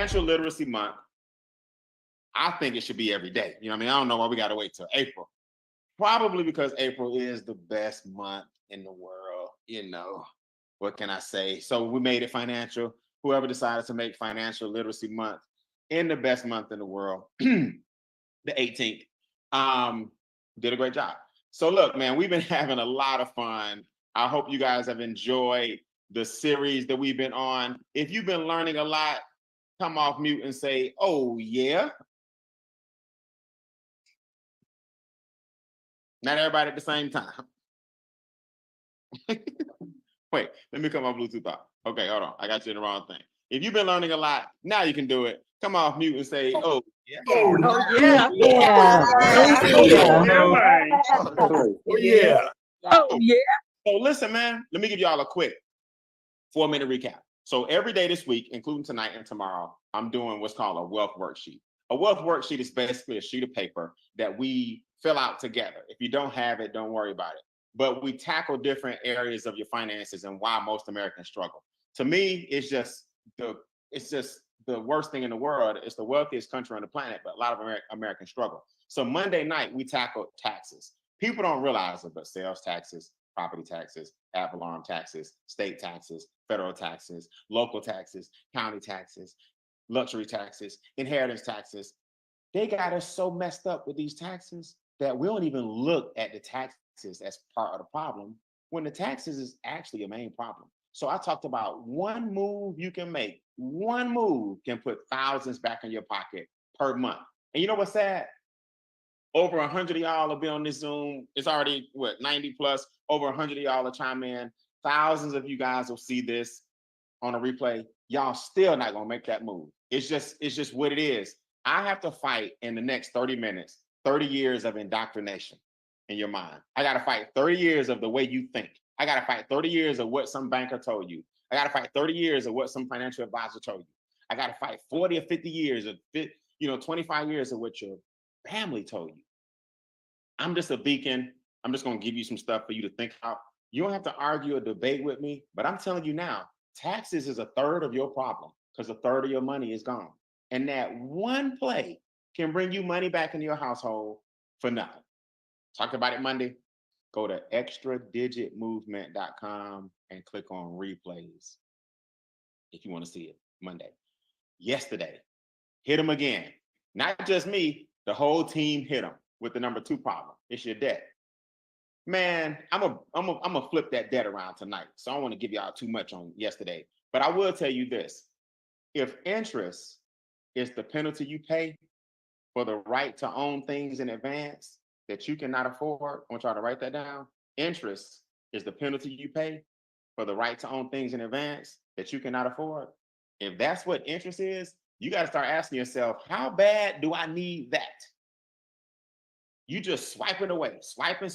Financial Literacy Month, I think it should be every day. You know what I mean? I don't know why we got to wait till April. Probably because April is the best month in the world. What can I say? So we made it financial. Whoever decided to make Financial Literacy Month in the best month in the world, the 18th, um, did a great job. So look, man, we've been having a lot of fun. I hope you guys have enjoyed the series that we've been on. If you've been learning a lot, come off mute and say, "Oh yeah." Not everybody at the same time. Wait, let me cut my Bluetooth off. Okay, hold on. I got you in the wrong thing. If you've been learning a lot, now you can do it. Come off mute and say, "Oh yeah." Oh yeah. Yeah. Oh yeah. Oh yeah. So listen, man, let me give y'all a quick 4-minute recap. So every day this week, including tonight and tomorrow, I'm doing what's called a wealth worksheet. A wealth worksheet is basically a sheet of paper that we fill out together. If you don't have it, don't worry about it. But we tackle different areas of your finances and why most Americans struggle. To me, it's just the worst thing in the world. It's the wealthiest country on the planet, but a lot of Americans struggle. So Monday night, we tackle taxes. People don't realize it, but sales taxes, property taxes, ad valorem taxes, state taxes, federal taxes, local taxes, county taxes, luxury taxes, inheritance taxes. They got us so messed up with these taxes that we don't even look at the taxes as part of the problem when the taxes is actually a main problem. So I talked about one move you can make. One move can put thousands back in your pocket per month. And you know what's sad? Over 100 of y'all will be on this Zoom. It's already 90 plus. Over 100 of y'all will chime in. Thousands of you guys will see this on a replay. Y'all still not gonna make that move. It's just what it is. I have to fight in the next 30 minutes, 30 years of indoctrination in your mind. I gotta fight 30 years of the way you think. I gotta fight 30 years of what some banker told you. I gotta fight 30 years of what some financial advisor told you. I gotta fight 40 or 50 years of 25 years of what your family told you. I'm just a beacon. I'm just gonna give you some stuff for you to think about. You don't have to argue or debate with me, but I'm telling you now, taxes is a third of your problem because a third of your money is gone. And that one play can bring you money back into your household for nothing. Talked about it Monday. Go to extradigitmovement.com and click on replays if you want to see it Monday. Yesterday, hit them again. Not just me, the whole team hit them with the number 2 problem. It's your debt. Man, I'm a flip that debt around tonight. So I don't want to give y'all too much on yesterday. But I will tell you this. If interest is the penalty you pay for the right to own things in advance that you cannot afford, I want y'all to write that down. Interest is the penalty you pay for the right to own things in advance that you cannot afford. If that's what interest is, you got to start asking yourself, how bad do I need that? You just swiping away, swiping.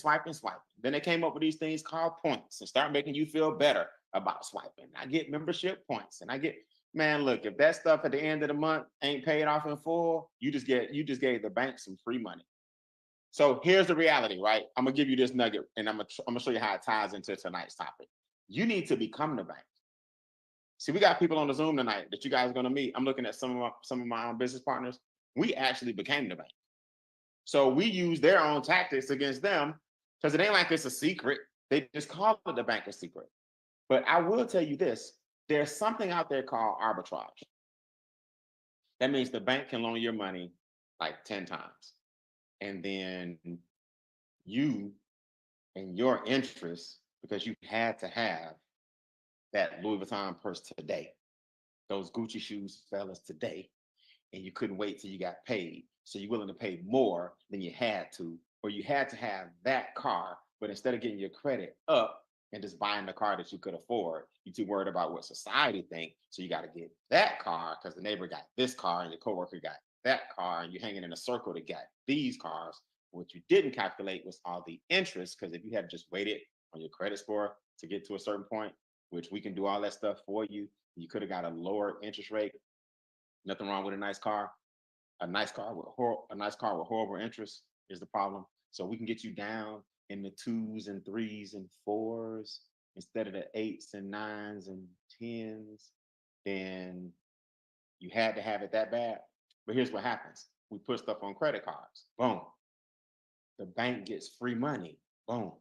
Then they came up with these things called points and start making you feel better about swiping. I get membership points and man, look, if that stuff at the end of the month ain't paid off in full, you just gave the bank some free money. So here's the reality, right? I'm gonna give you this nugget and I'm gonna show you how it ties into tonight's topic. You need to become the bank. See, we got people on the Zoom tonight that you guys are gonna meet. I'm looking at some of my business partners. We actually became the bank. So we use their own tactics against them because it ain't like it's a secret. They just call it the bank a secret. But I will tell you this, there's something out there called arbitrage. That means the bank can loan your money like 10 times. And then you and your interest, because you had to have that Louis Vuitton purse today, those Gucci shoes, fellas, today, and you couldn't wait till you got paid. So you're willing to pay more than you had to, or you had to have that car, but instead of getting your credit up and just buying the car that you could afford, you're too worried about what society thinks. So you got to get that car because the neighbor got this car and your coworker got that car, and you're hanging in a circle to get these cars. What you didn't calculate was all the interest, because if you had just waited on your credit score to get to a certain point, which we can do all that stuff for you, you could have got a lower interest rate. Nothing wrong with a nice car. A nice car with horrible interest is the problem. So we can get you down in the 2s and 3s and 4s instead of the 8s and 9s and 10s. Then You had to have it that bad. But here's what happens. We put stuff on credit cards. Boom. The bank gets free money. Boom.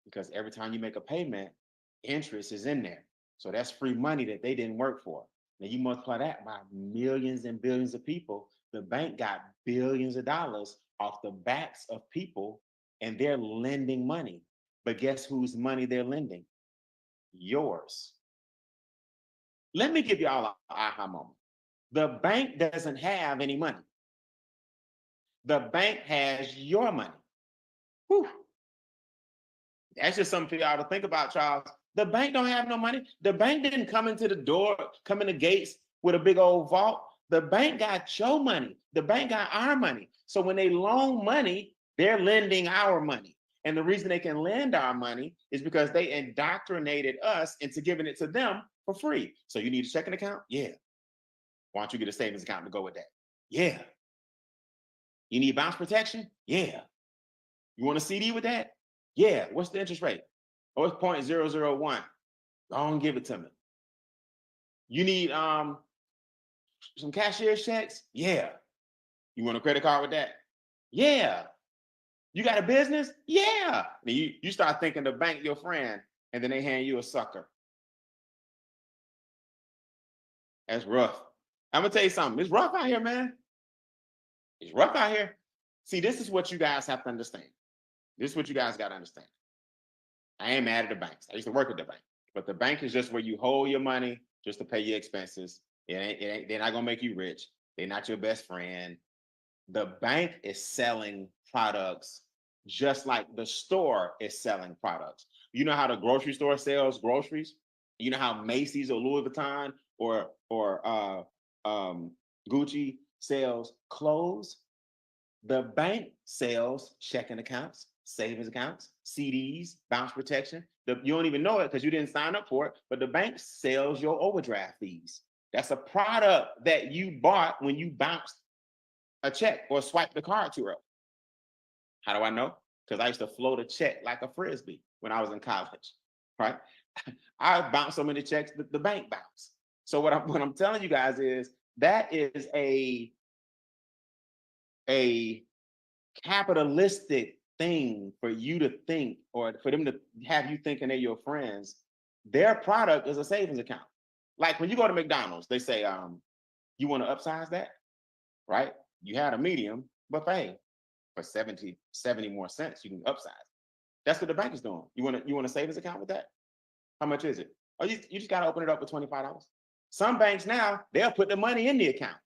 Because every time you make a payment, interest is in there. So that's free money that they didn't work for. Now you multiply that by millions and billions of people. The bank got billions of dollars off the backs of people, and they're lending money. But guess whose money they're lending? Yours. Let me give y'all an aha moment. The bank doesn't have any money. The bank has your money. Whew. That's just something for y'all to think about, Charles. The bank don't have no money. The bank didn't come into the door, come in the gates with a big old vault. The bank got your money. The bank got our money. So when they loan money, they're lending our money. And the reason they can lend our money is because they indoctrinated us into giving it to them for free. So you need a checking account? Yeah. Why don't you get a savings account to go with that? Yeah. You need bounce protection? Yeah. You want a CD with that? Yeah. What's the interest rate? Oh, it's 0.001. Don't give it to me. You need some cashier's checks? Yeah. You want a credit card with that? Yeah. You got a business? Yeah. And you start thinking the bank your friend, and then they hand you a sucker. That's rough. I'm gonna tell you something. It's rough out here, man. It's rough out here. See, this is what you guys have to understand. This is what you guys got to understand. I ain't mad at the banks. I used to work at the bank, but the bank is just where you hold your money just to pay your expenses. They're not gonna make you rich. They're not your best friend. The bank is selling products just like the store is selling products. You know how the grocery store sells groceries? You know how Macy's or Louis Vuitton or Gucci sells clothes? The bank sells checking accounts, savings accounts, CDs, bounce protection. You don't even know it because you didn't sign up for it, but the bank sells your overdraft fees. That's a product that you bought when you bounced a check or swiped the card too early. How do I know? Because I used to float a check like a frisbee when I was in college, right? I bounced so many checks that the bank bounced. So what I'm telling you guys is that is a capitalistic thing for you to think, or for them to have you thinking they're your friends. Their product is a savings account. Like when you go to McDonald's, they say, you want to upsize that, right? You had a medium, but hey, for 70 more cents, you can upsize. That's what the bank is doing. You want a savings account with that? How much is it? Oh, you just got to open it up for $25. Some banks now, they'll put the money in the account.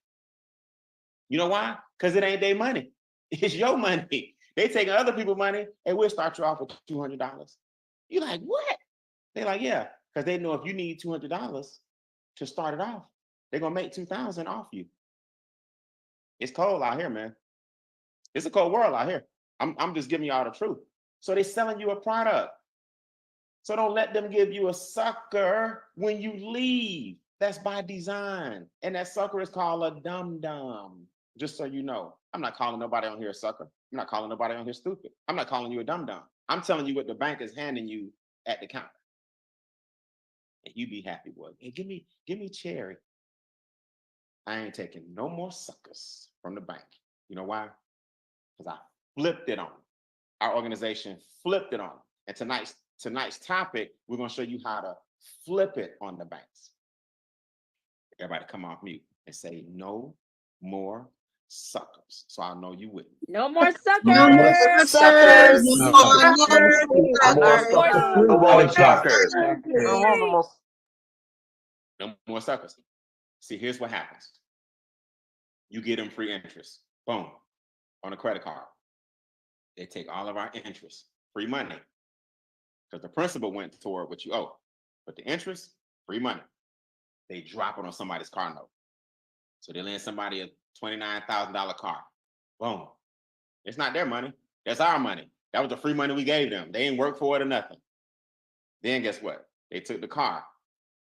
You know why? Because it ain't their money. It's your money. They taking other people's money, and we'll start you off with $200. You're like, what? They're like, yeah, because they know if you need $200 to start it off, they're gonna make $2,000 off you. It's cold out here, man. It's a cold world out here. I'm just giving y'all the truth. So they're selling you a product. So don't let them give you a sucker when you leave. That's by design. And that sucker is called a dum-dum. Just so you know, I'm not calling nobody on here a sucker. I'm not calling nobody on here stupid. I'm not calling you a dum-dum. I'm telling you what the bank is handing you at the counter. And you be happy, boy. Hey, give me cherry. I ain't taking no more suckers from the bank. You know why? Because I flipped it on. Our organization flipped it on. And tonight's topic, we're going to show you how to flip it on the banks. Everybody come off mute and say no more suckers. So I know you with me. No more suckers. No more suckers. No more suckers. No more suckers. See, here's what happens. You get them free interest. Boom. On a credit card. They take all of our interest, free money. Because the principal went toward what you owe. But the interest, free money. They drop it on somebody's car note. So they lend somebody a $29,000 car. Boom. It's not their money. That's our money. That was the free money we gave them. They didn't work for it or nothing. Then guess what? They took the car.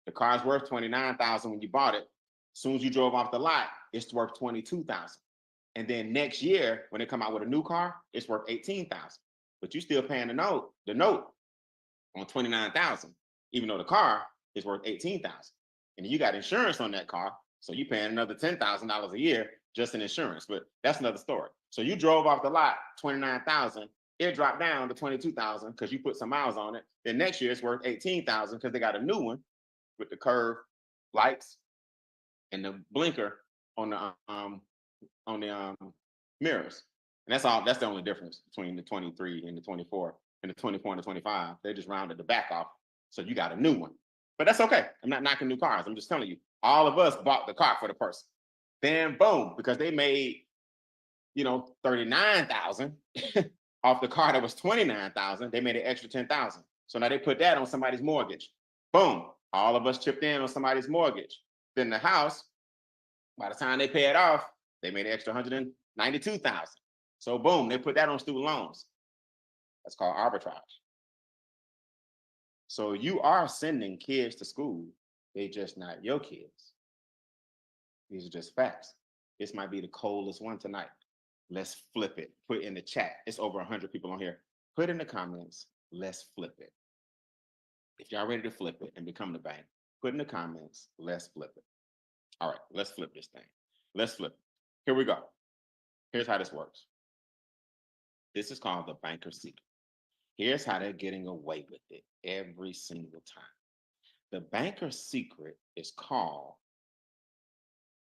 The car's worth $29,000 when you bought it. As soon as you drove off the lot, it's worth $22,000. And then next year, when they come out with a new car, it's worth $18,000. But you're still paying the note on $29,000, even though the car is worth $18,000. And you got insurance on that car. So you paying another $10,000 a year just in insurance, but that's another story. So you drove off the lot 29,000, it dropped down to 22,000 because you put some miles on it. Then next year it's worth 18,000 because they got a new one with the curved lights and the blinker on the mirrors. And that's all. That's the only difference between the 23 and the 24 and the 24 and the 25. They just rounded the back off, so you got a new one. But that's okay. I'm not knocking new cars. I'm just telling you, all of us bought the car for the person. Then boom, because they made, 39,000 off the car that was 29,000, they made an extra 10,000. So now they put that on somebody's mortgage. Boom, all of us chipped in on somebody's mortgage. Then the house, by the time they pay it off, they made an extra 192,000. So boom, they put that on student loans. That's called arbitrage. So you are sending kids to school. They're just not your kids. These are just facts. This might be the coldest one tonight. Let's flip it. Put in the chat. It's over 100 people on here. Put in the comments. Let's flip it. If y'all ready to flip it and become the bank, put in the comments. Let's flip it. All right, let's flip this thing. Let's flip it. Here we go. Here's how this works. This is called the banker's secret. Here's how they're getting away with it every single time. The banker's secret is called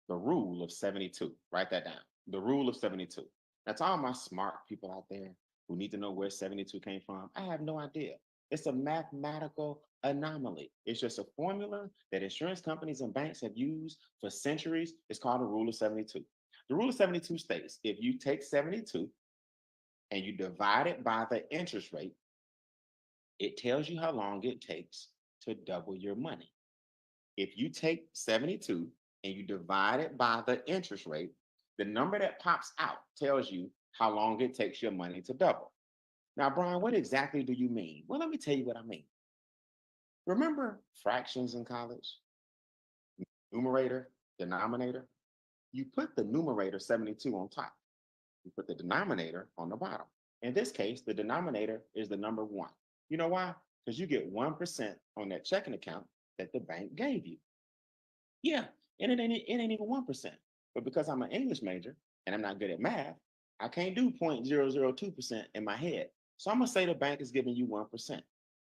the rule of 72. Write that down. The rule of 72. That's all my smart people out there who need to know where 72 came from. I have no idea. It's a mathematical anomaly. It's just a formula that insurance companies and banks have used for centuries. It's called the rule of 72. The rule of 72 states if you take 72 and you divide it by the interest rate, it tells you how long it takes to double your money. If you take 72 and you divide it by the interest rate, the number that pops out tells you how long it takes your money to double. Now, Brian, what exactly do you mean? Well, let me tell you what I mean. Remember fractions in college? Numerator, denominator? You put the numerator 72 on top. You put the denominator on the bottom. In this case, the denominator is the number 1. You know why? Because you get 1% on that checking account that the bank gave you. Yeah, and it ain't even 1%. But because I'm an English major and I'm not good at math, I can't do 0.002% in my head. So I'm gonna say the bank is giving you 1%.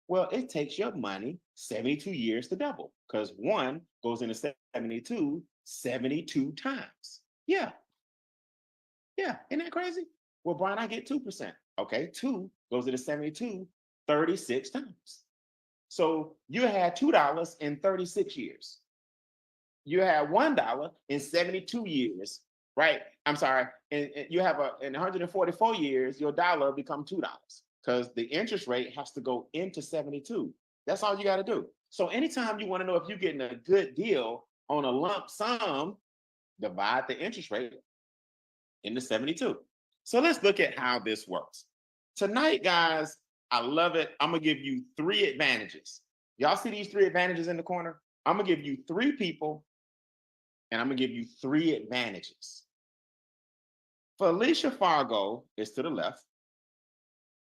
Well, it takes your money 72 years to double because 1 goes into 72 times. Yeah. Isn't that crazy? Well, Brian, I get 2%. Okay, 2 goes into 72 36 times. So you had $2 in 36 years. You had $1 in 72 years, right? I'm sorry. And you have in 144 years, your dollar become $2 because the interest rate has to go into 72. That's all you got to do. So anytime you want to know if you're getting a good deal on a lump sum, divide the interest rate into 72. So let's look at how this works. Tonight, guys, I love it. I'm going to give you 3 advantages. Y'all see these 3 advantages in the corner? I'm going to give you 3 people and I'm going to give you 3 advantages. Felicia Fargo is to the left.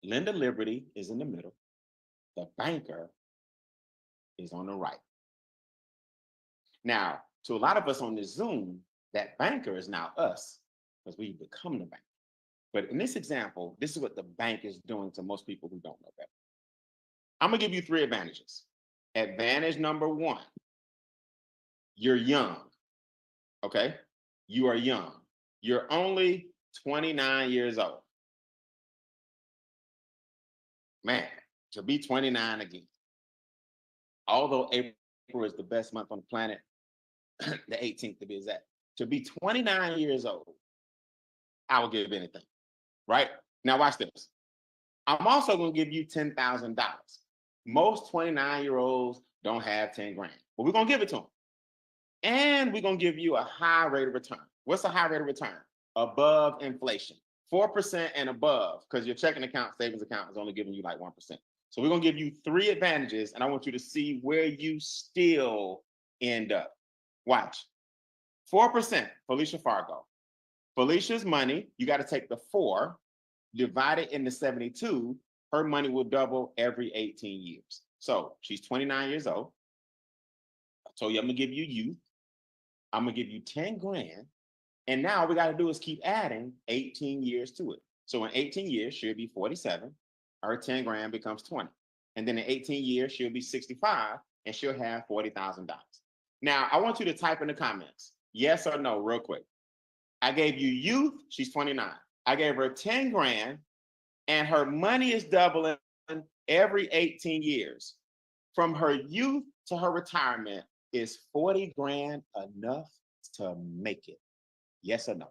Linda Liberty is in the middle. The banker is on the right. Now, to a lot of us on this Zoom, that banker is now us because we've become the bank. But in this example, this is what the bank is doing to most people who don't know better. I'm going to give you 3 advantages. Advantage number 1, you're young. Okay? You are young. You're only 29 years old. Man, to be 29 again. Although April is the best month on the planet, the 18th to be exact. To be 29 years old, I will give anything. Right? Now watch this. I'm also going to give you $10,000. Most 29-year-olds don't have 10 grand, but we're going to give it to them. And we're going to give you a high rate of return. What's a high rate of return? Above inflation. 4% and above, because your checking account, savings account is only giving you like 1%. So we're going to give you 3 advantages, and I want you to see where you still end up. Watch. 4%, Felicia Fargo. Felicia's money, you got to take the 4, divide it into 72, her money will double every 18 years. So she's 29 years old. I told you I'm going to give you youth. I'm gonna give you 10 grand. And now all we gotta do is keep adding 18 years to it. So in 18 years, she'll be 47. Her 10 grand becomes 20. And then in 18 years, she'll be 65 and she'll have $40,000. Now, I want you to type in the comments, yes or no, real quick. I gave you youth, she's 29. I gave her 10 grand and her money is doubling every 18 years. From her youth to her retirement, is 40 grand enough to make it? Yes or no?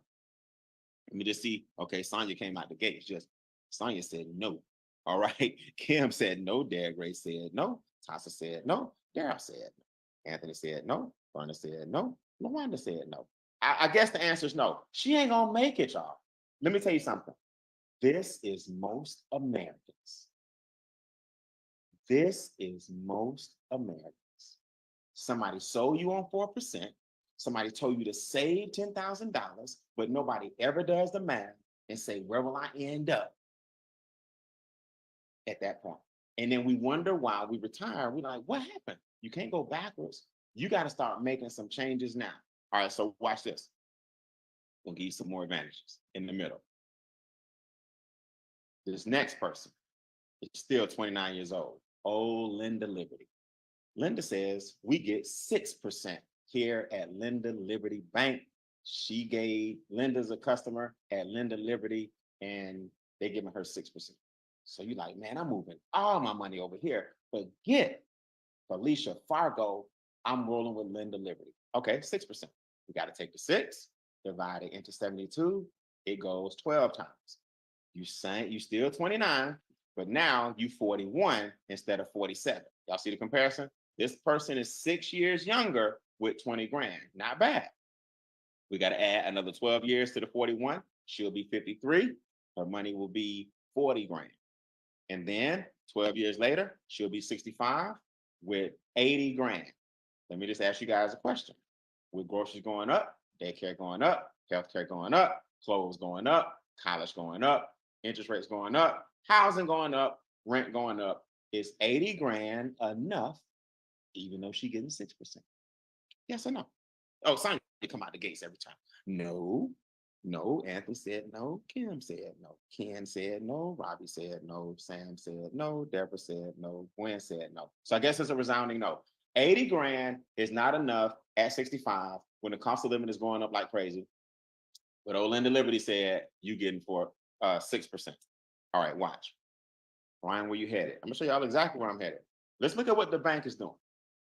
Let me just see. Okay, Sonia came out the gate. It's just Sonia said no. All right. Kim said no. Derek Ray said no. Tasha said no. Daryl said no. Anthony said no. Verna said no. Lawanda said no. I guess the answer is no. She ain't gonna make it, y'all. Let me tell you something. This is most Americans. This is most Americans. Somebody sold you on 4%. Somebody told you to save $10,000, but nobody ever does the math and say, where will I end up at that point? And then we wonder why we retire. We're like, what happened? You can't go backwards. You got to start making some changes now. All right, so watch this. We'll give you some more advantages in the middle. This next person is still 29 years old. Oh, Linda Liberty. Linda says we get 6% here at Linda Liberty Bank. She gave Linda's a customer at Linda Liberty and they're giving her 6%. So you're like, man, I'm moving all my money over here. Forget Felicia Fargo. I'm rolling with Linda Liberty. Okay, 6%. We got to take the 6, divide it into 72. It goes 12 times. You still 29, but now you 41 instead of 47. Y'all see the comparison? This person is 6 years younger with 20 grand. Not bad. We got to add another 12 years to the 41. She'll be 53. Her money will be 40 grand. And then 12 years later, she'll be 65 with 80 grand. Let me just ask you guys a question. With groceries going up, daycare going up, healthcare going up, clothes going up, college going up, interest rates going up, housing going up, rent going up, is 80 grand enough, even though she's getting 6%? Yes or no? Oh, Sonya, you come out the gates every time. No. Anthony said no. Kim said no. Ken said no. Robbie said no. Sam said no. Deborah said no. Gwen said no. So I guess it's a resounding no. 80 grand is not enough at 65 when the cost of living is going up like crazy. But old Linda Liberty said you getting for 6%. All right, watch. Ryan, where you headed? I'm gonna show y'all exactly where I'm headed. Let's look at what the bank is doing.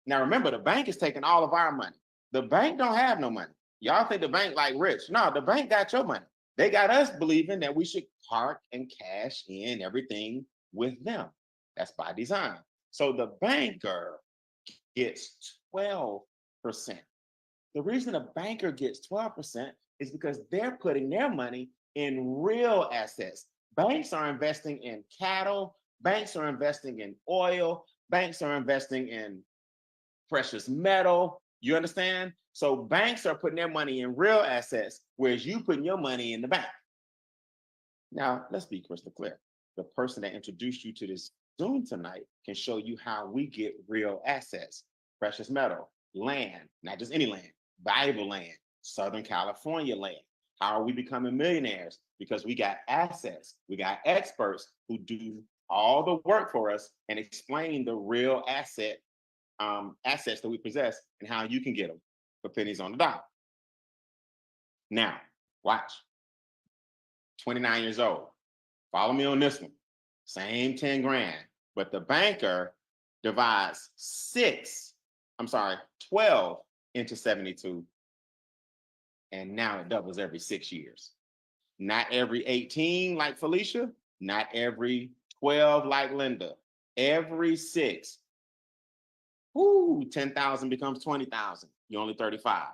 Now remember, the bank is taking all of our money. The bank don't have no money. Y'all think the bank like rich. No, the bank got your money. They got us believing that we should park and cash in everything with them. That's by design. So the banker gets 12%. The reason a banker gets 12% is because they're putting their money in real assets. Banks are investing in cattle. Banks are investing in oil. Banks are investing in precious metal. You understand? So banks are putting their money in real assets, whereas you putting your money in the bank. Now, let's be crystal clear. The person that introduced you to this Zoom tonight can show you how we get real assets, precious metal, land, not just any land, valuable land, Southern California land. How are we becoming millionaires? Because we got assets. We got experts who do all the work for us and explain the real assets that we possess and how you can get them for pennies on the dollar. Now, watch. 29 years old. Follow me on this one. Same 10 grand, but the banker divides 12 into 72. And now it doubles every 6 years. Not every 18 like Felicia, not every 12 like Linda. Every 6. 10,000 becomes 20,000. You're only 35.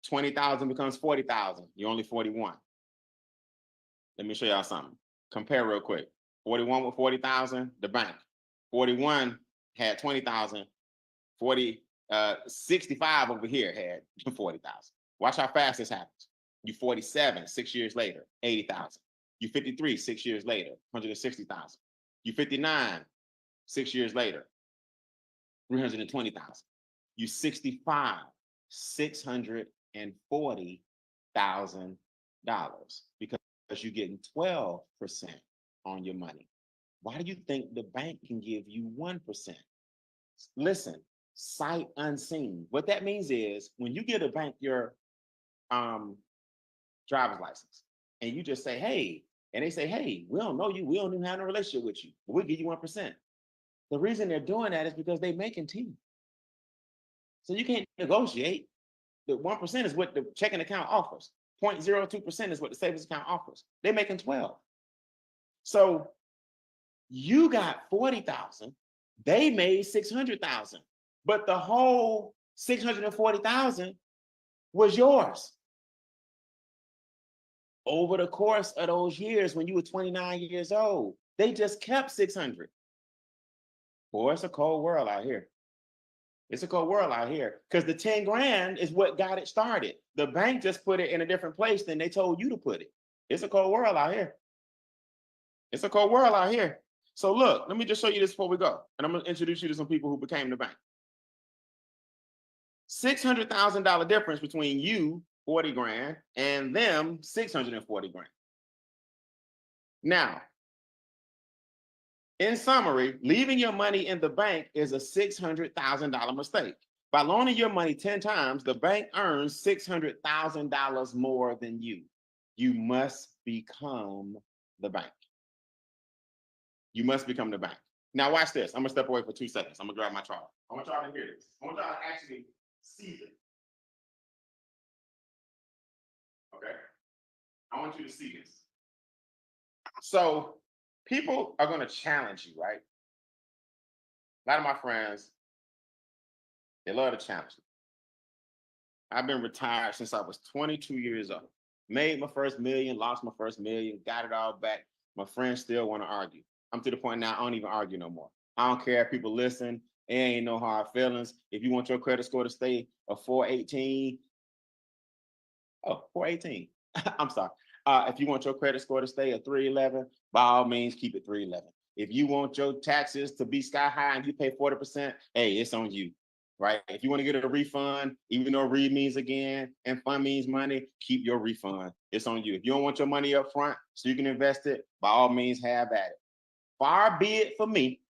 20,000 becomes 40,000. You're only 41. Let me show y'all something. Compare real quick. 41 with 40,000, the bank. 41 had 20,000. 65 over here had 40,000. Watch how fast this happens. You 47, 6 years later, 80,000. You 53, 6 years later, 160,000. You 59, 6 years later, 320,000. You 65, $640,000 because you're getting 12% on your money. Why do you think the bank can give you 1%? Listen, sight unseen. What that means is when you give a bank your um, driver's license and you just say, hey, and they say, hey, we don't know you. We don't even have a relationship with you. But we'll give you 1%. The reason they're doing that is because they're making tea. So you can't negotiate. The 1% is what the checking account offers. 0.02% is what the savings account offers. They're making 12. So you got 40,000. They made 600,000. But the whole 640,000 was yours. Over the course of those years, when you were 29 years old, they just kept 600. Boy, it's a cold world out here. It's a cold world out here because the 10 grand is what got it started. The bank just put it in a different place than they told you to put it. It's a cold world out here. It's a cold world out here. So look, let me just show you this before we go. And I'm going to introduce you to some people who became the bank. $600,000 difference between you, 40 grand, and them, 640 grand. Now, in summary, leaving your money in the bank is a $600,000 mistake. By loaning your money 10 times, the bank earns $600,000 more than you. You must become the bank. You must become the bank. Now watch this. I'm gonna step away for 2 seconds. I'm gonna grab my chart. I want y'all to hear this. I want y'all to actually see this. Okay? I want you to see this. So people are gonna challenge you, right? A lot of my friends, they love to challenge me. I've been retired since I was 22 years old. Made my first million, lost my first million, got it all back. My friends still want to argue. I'm to the point now I don't even argue no more. I don't care if people listen. It ain't no hard feelings. If you want your credit score to stay a 418, 418. I'm sorry. If you want your credit score to stay a 311, by all means, keep it 311. If you want your taxes to be sky high and you pay 40%, hey, it's on you, right? If you want to get a refund, even though read means again and fund means money, keep your refund. It's on you. If you don't want your money up front so you can invest it, by all means, have at it. Far be it for me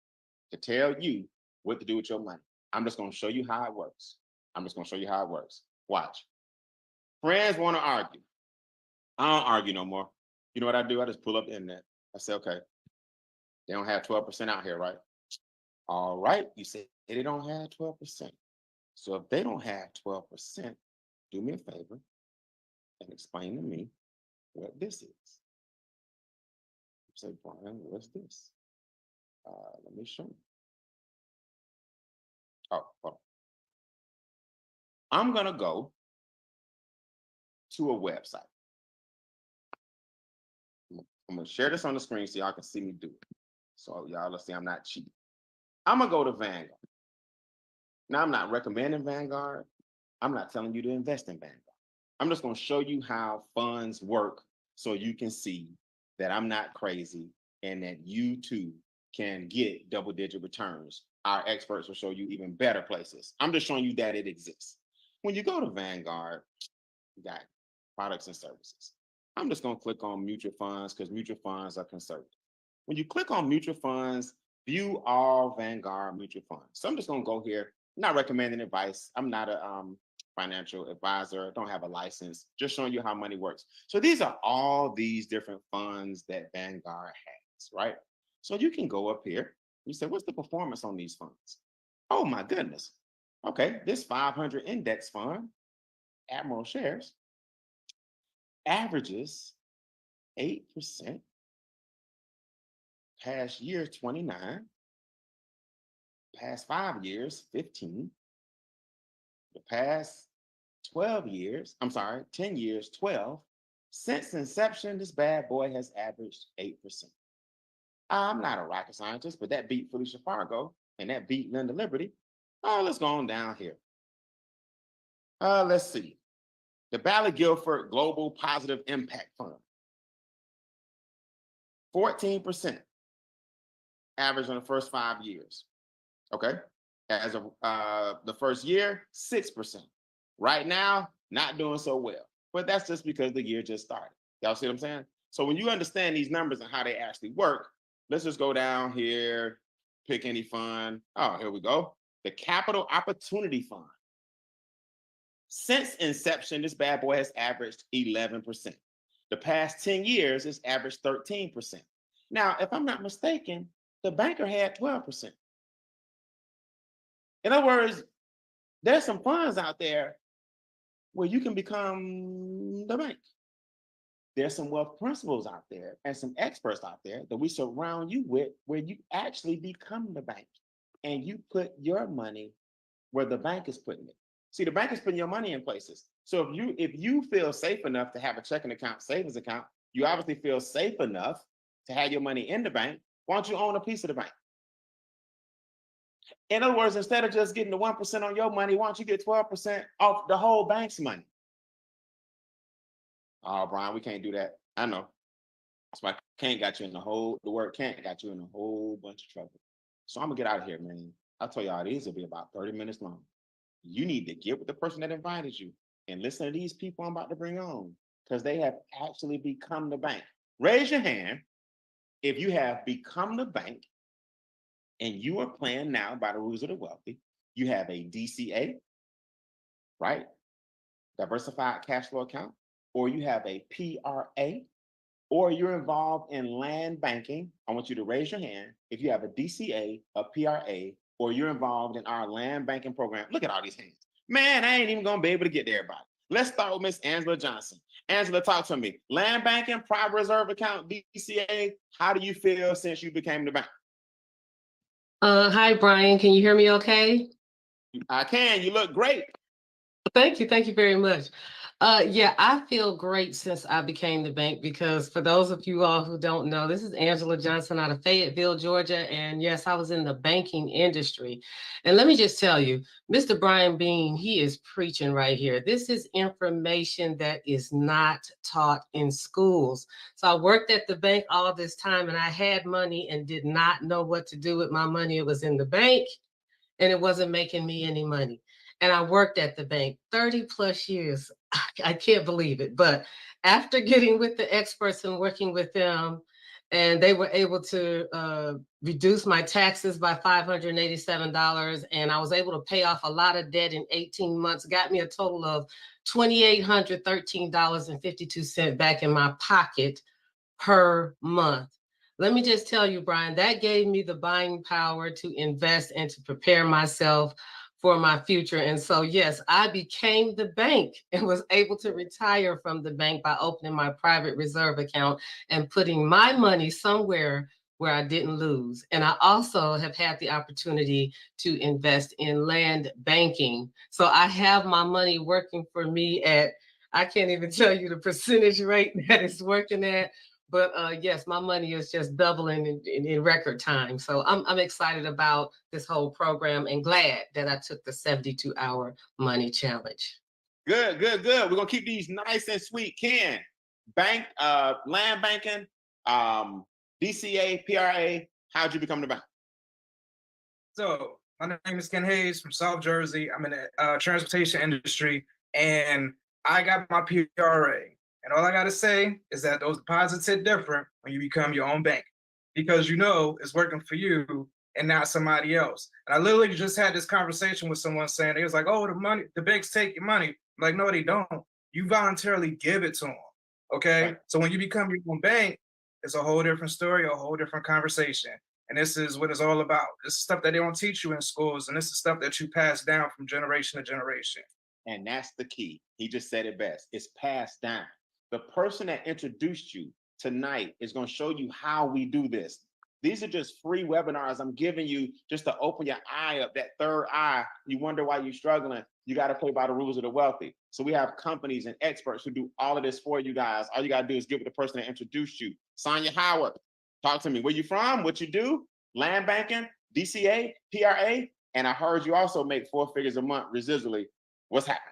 to tell you what to do with your money. I'm just going to show you how it works. Watch. Friends want to argue. I don't argue no more. You know what I do? I just pull up the internet. I say, okay, they don't have 12% out here, right? All right, you say they don't have 12%. So if they don't have 12%, do me a favor and explain to me what this is. You say, Brian, what's this? Let me show you. Oh, hold on. I'm gonna go to a website. I'm gonna share this on the screen so y'all can see me do it. So y'all, let's see, I'm not cheating. I'm gonna go to Vanguard. Now, I'm not recommending Vanguard. I'm not telling you to invest in Vanguard. I'm just gonna show you how funds work so you can see that I'm not crazy and that you too can get double-digit returns. Our experts will show you even better places. I'm just showing you that it exists. When you go to Vanguard, you got products and services. I'm just going to click on mutual funds because mutual funds are conservative. When you click on mutual funds, view all Vanguard mutual funds. So I'm just going to go here. I'm not recommending advice. I'm not a financial advisor. Don't have a license. Just showing you how money works. So these are all these different funds that Vanguard has, right? So you can go up here. You say, what's the performance on these funds? Oh my goodness. Okay, this 500 index fund, Admiral shares, averages 8%, past year 29, past 5 years 15, the past 10 years 12. Since inception, this bad boy has averaged 8%. I'm not a rocket scientist, but that beat Felicia Fargo and that beat Linda Liberty. Oh, let's go on down here. Let's see. The Ballard Guilford Global Positive Impact Fund. 14% average on the first 5 years. Okay. As of the first year, 6%. Right now, not doing so well. But that's just because the year just started. Y'all see what I'm saying? So when you understand these numbers and how they actually work, let's just go down here, pick any fund. Oh, here we go. The Capital Opportunity Fund. Since inception, this bad boy has averaged 11%. The past 10 years, it's averaged 13%. Now, if I'm not mistaken, the banker had 12%. In other words, there's some funds out there where you can become the bank. There's some wealth principles out there and some experts out there that we surround you with where you actually become the bank and you put your money where the bank is putting it. See, the bank is putting your money in places. So if you feel safe enough to have a checking account, savings account, you obviously feel safe enough to have your money in the bank. Why don't you own a piece of the bank? In other words, instead of just getting the 1% on your money, why don't you get 12% off the whole bank's money? Oh, Brian, we can't do that. I know. That's why can't got you in the word can't got you in a whole bunch of trouble. So I'm gonna get out of here, man. I'll tell y'all these will be about 30 minutes long. You need to get with the person that invited you and listen to these people I'm about to bring on because they have actually become the bank. Raise your hand if you have become the bank and you are playing now by the rules of the wealthy. You have a DCA, right? Diversified cash flow account, or you have a PRA, or you're involved in land banking. I want you to raise your hand if you have a DCA, a PRA, or you're involved in our land banking program. Look at all these hands. Man, I ain't even gonna be able to get to everybody. Let's start with Miss Angela Johnson. Angela, talk to me. Land banking, private reserve account, DCA, how do you feel since you became the bank? Hi, Brian. Can you hear me okay? I can, you look great. Thank you. Thank you very much. Yeah, I feel great since I became the bank because for those of you all who don't know, this is Angela Johnson out of Fayetteville, Georgia. And yes, I was in the banking industry. And let me just tell you, Mr. Brian Bean, he is preaching right here. This is information that is not taught in schools. So I worked at the bank all this time and I had money and did not know what to do with my money. It was in the bank and it wasn't making me any money. And I worked at the bank 30 plus years. I can't believe it. But after getting with the experts and working with them, and they were able to reduce my taxes by $587. And I was able to pay off a lot of debt in 18 months, got me a total of $2,813.52 back in my pocket per month. Let me just tell you, Brian, that gave me the buying power to invest and to prepare myself for my future. And so, yes, I became the bank and was able to retire from the bank by opening my private reserve account and putting my money somewhere where I didn't lose. And I also have had the opportunity to invest in land banking. So I have my money working for me at, I can't even tell you the percentage rate that it's working at. But yes, my money is just doubling in record time. So I'm excited about this whole program and glad that I took the 72-hour money challenge. Good, good, good. We're gonna keep these nice and sweet. Ken, bank, land banking, DCA, PRA. How'd you become the bank? So my name is Ken Hayes from South Jersey. I'm in the transportation industry, and I got my PRA. And all I got to say is that those deposits hit different when you become your own bank because you know it's working for you and not somebody else. And I literally just had this conversation with someone saying, it was like, oh, the banks take your money. I'm like, no, they don't. You voluntarily give it to them. Okay. Right. So when you become your own bank, it's a whole different story, a whole different conversation. And this is what it's all about. This is stuff that they don't teach you in schools. And this is stuff that you pass down from generation to generation. And that's the key. He just said it best. It's passed down. The person that introduced you tonight is going to show you how we do this. These are just free webinars I'm giving you just to open your eye up, that third eye. You wonder why you're struggling. You got to play by the rules of the wealthy. So we have companies and experts who do all of this for you guys. All you got to do is give it the person that introduced you. Sonia Howard, talk to me. Where you from? What you do? Land banking, DCA, PRA. And I heard you also make 4 figures a month residually. What's happening?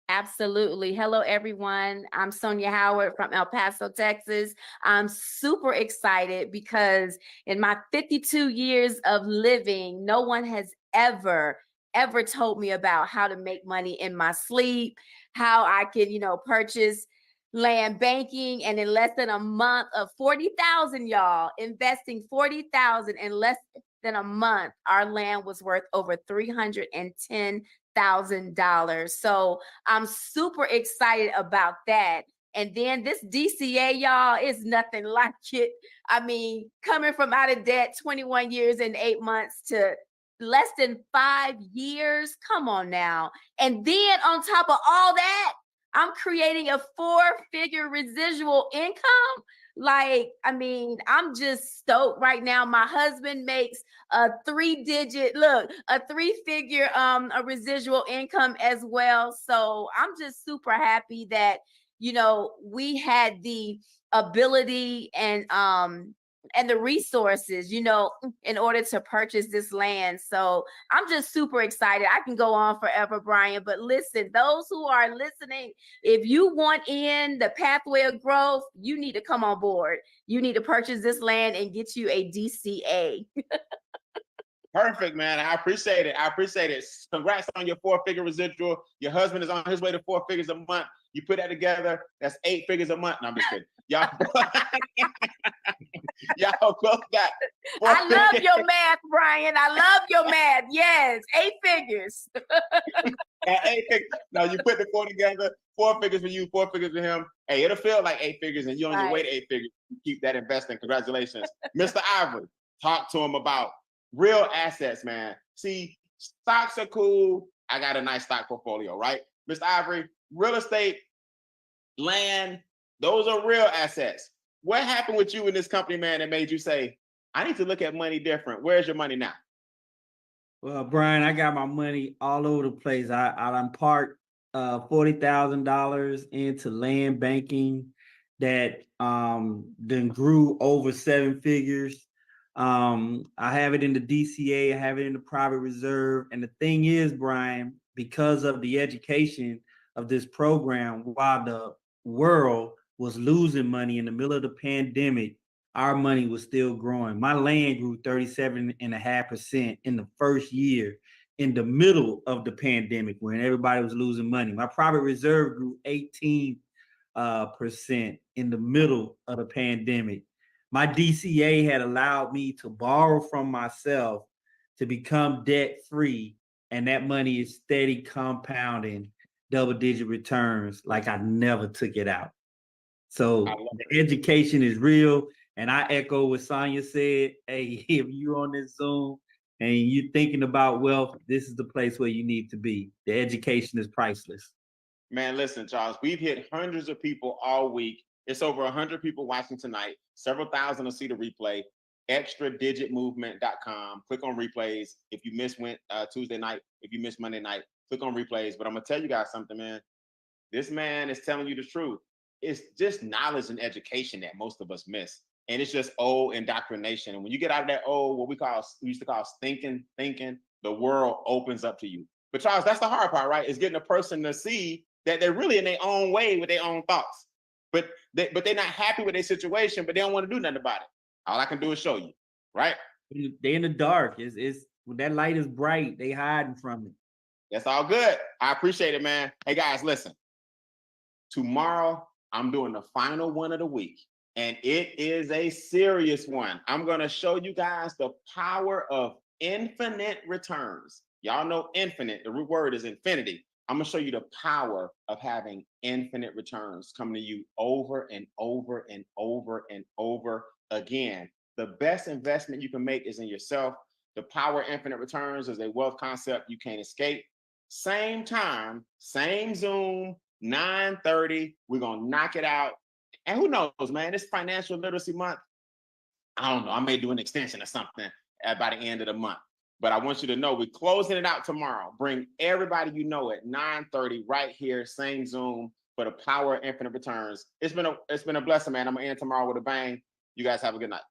Absolutely. Hello, everyone. I'm Sonia Howard from El Paso, Texas. I'm super excited because in my 52 years of living, no one has ever ever told me about how to make money in my sleep, how I could, purchase land banking, and in less than a month of 40,000, y'all, investing 40,000 in less than a month, our land was worth over $310,000. So I'm super excited about that. And then this DCA, y'all, is nothing like it. I mean, coming from out of debt 21 years and 8 months to less than 5 years. Come on now. And then on top of all that, I'm creating a 4-figure residual income. Like, I mean, I'm just stoked right now. My husband makes a 3-figure a residual income as well. So I'm just super happy that, we had the ability and the resources, in order to purchase this land. So I'm just super excited. I can go on forever, Brian, but listen, those who are listening, if you want in the pathway of growth, you need to come on board. You need to purchase this land and get you a DCA. Perfect, man. I appreciate it. Congrats on your 4-figure residual. Your husband is on his way to 4 figures a month. You put that together, that's 8 figures a month. No, I'm just kidding. Y'all both got 4 I love figures. your math, Brian. I love your math. Yes, 8 figures. 8 figures. No, you put the 4 together, 4 figures for you, 4 figures for him. Hey, it'll feel like 8 figures, and you're on your way to 8 figures. Keep that investing. Congratulations. Mr. Ivory, talk to him about real assets, man. See, stocks are cool. I got a nice stock portfolio, right? Mr. Ivory, real estate, land, those are real assets. What happened with you in this company, man, that made you say, I need to look at money different? Where's your money now? Well, Brian, I got my money all over the place. I parked $40,000 into land banking that then grew over 7 figures. I have it in the DCA, I have it in the private reserve. And the thing is, Brian, because of the education of this program, while the world was losing money in the middle of the pandemic, our money was still growing. My land grew 37.5% in the first year in the middle of the pandemic when everybody was losing money. My private reserve grew 18% in the middle of the pandemic. My DCA had allowed me to borrow from myself to become debt free, and that money is steady compounding double-digit returns like I never took it out. So the education is real, and I echo what Sonia said. Hey, if you're on this Zoom and you're thinking about wealth, this is the place where you need to be. The education is priceless. Man, listen, Charles, we've hit hundreds of people all week. It's over 100 people watching tonight. Several thousand will see the replay. extradigitmovement.com. Click on replays. If you missed Tuesday night, if you missed Monday night, click on replays. But I'm going to tell you guys something, man. This man is telling you the truth. It's just knowledge and education that most of us miss. And it's just old indoctrination. And when you get out of that old, what we used to call thinking, the world opens up to you. But Charles, that's the hard part, right? Is getting a person to see that they're really in their own way with their own thoughts. But they're not happy with their situation, but they don't want to do nothing about it. All I can do is show you, right? They're in the dark. It's when that light is bright, they hiding from it. That's all good. I appreciate it, man. Hey guys, listen. Tomorrow, I'm doing the final one of the week, and it is a serious one. I'm going to show you guys the power of infinite returns. Y'all know infinite, the root word is infinity. I'm going to show you the power of having infinite returns coming to you over and over and over and over again. The best investment you can make is in yourself. The power of infinite returns is a wealth concept you can't escape. Same time, same Zoom, 9:30. We're going to knock it out. And who knows, man, it's Financial Literacy Month. I don't know. I may do an extension or something by the end of the month. But I want you to know we're closing it out tomorrow. Bring everybody you know at 9:30 right here, same Zoom, for the power of infinite returns. It's been a blessing, man. I'm going to end tomorrow with a bang. You guys have a good night.